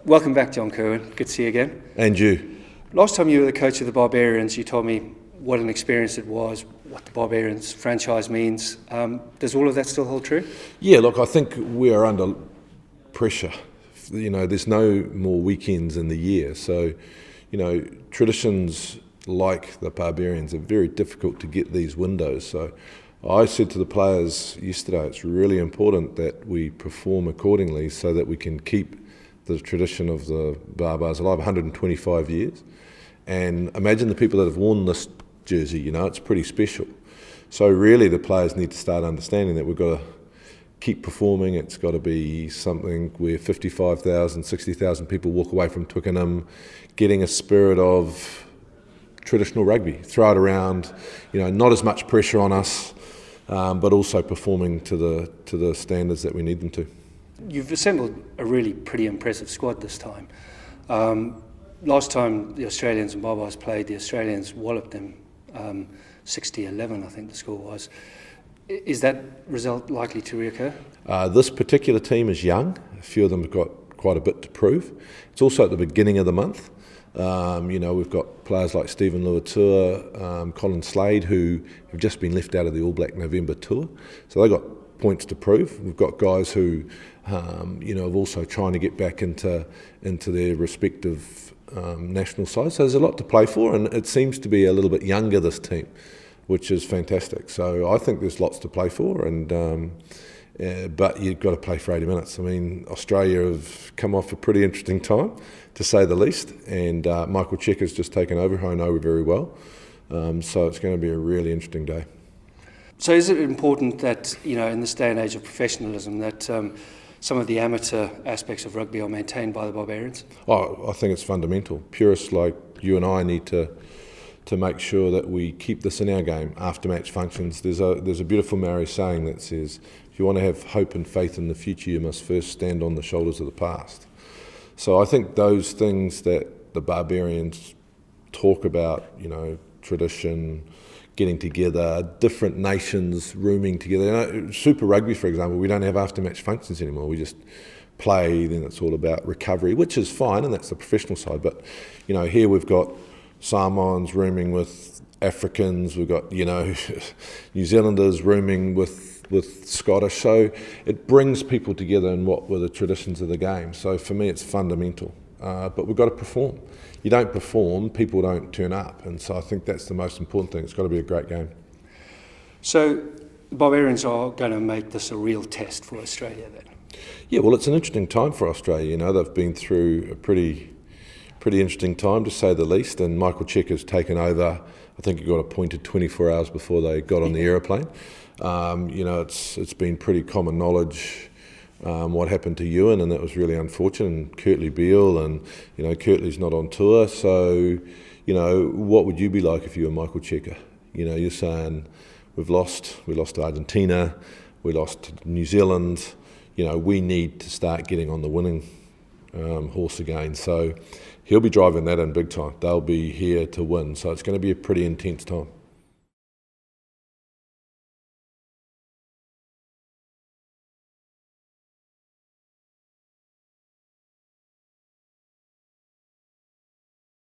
Welcome back, John Kirwan. Good to see you again. And you. Last time you were the coach of the Barbarians, you told me what an experience it was, what the Barbarians franchise means. Does all of that still hold true? Yeah, look, I think we are under pressure. You know, there's no more weekends in the year. So, you know, traditions like the Barbarians are very difficult to get these windows. So I said to the players yesterday, it's really important that we perform accordingly so that we can keep the tradition of the Barbars alive, 125 years. And imagine the people that have worn this jersey, you know, it's pretty special. So really the players need to start understanding that we've got to keep performing. It's got to be something where 55,000, 60,000 people walk away from Twickenham getting a spirit of traditional rugby, throw it around, you know, not as much pressure on us, but also performing to the standards that we need them to. You've assembled a really pretty impressive squad this time. Last time the Australians and Barbars played, the Australians walloped them 60-11, I think the score was. Is that result likely to reoccur? This particular team is young. A few of them have got quite a bit to prove. It's also at the beginning of the month. You know, we've got players like Stephen Luatua, Colin Slade, who have just been left out of the All Black November tour. So they've got points to prove. We've got guys who, you know, are also trying to get back into their respective national sides. So there's a lot to play for, and it seems to be a little bit younger, this team, which is fantastic. So I think there's lots to play for, and but you've got to play for 80 minutes. I mean, Australia have come off a pretty interesting time, to say the least, and Michael Cheika's just taken over, who I know very well. So it's going to be a really interesting day. So is it important that, you know, in this day and age of professionalism, that some of the amateur aspects of rugby are maintained by the Barbarians? Oh, I think it's fundamental. Purists like you and I need to make sure that we keep this in our game. After match functions, there's a beautiful Maori saying that says, if you want to have hope and faith in the future, you must first stand on the shoulders of the past. So I think those things that the Barbarians talk about, you know, tradition, getting together, different nations rooming together. You know, Super Rugby, for example, we don't have after-match functions anymore. We just play, then it's all about recovery, which is fine, and that's the professional side. But, you know, here we've got Samoans rooming with Africans, we've got, you know, New Zealanders rooming with Scottish. So it brings people together in what were the traditions of the game. So for me, it's fundamental. But we've got to perform. You don't perform, people don't turn up. And so I think that's the most important thing. It's got to be a great game. So the Barbarians are going to make this a real test for Australia then? Yeah, well, it's an interesting time for Australia. You know, they've been through a pretty interesting time, to say the least. And Michael Cheika's taken over. I think he got appointed 24 hours before they got on the aeroplane. You know, it's been pretty common knowledge what happened to Ewan, and that was really unfortunate, and Kurtley Beale, and, you know, Kurtley's not on tour. So, you know, what would you be like if you were Michael Cheika? You know, you're saying we lost to Argentina, we lost to New Zealand. You know, we need to start getting on the winning horse again. So he'll be driving that in big time. They'll be here to win. So it's going to be a pretty intense time.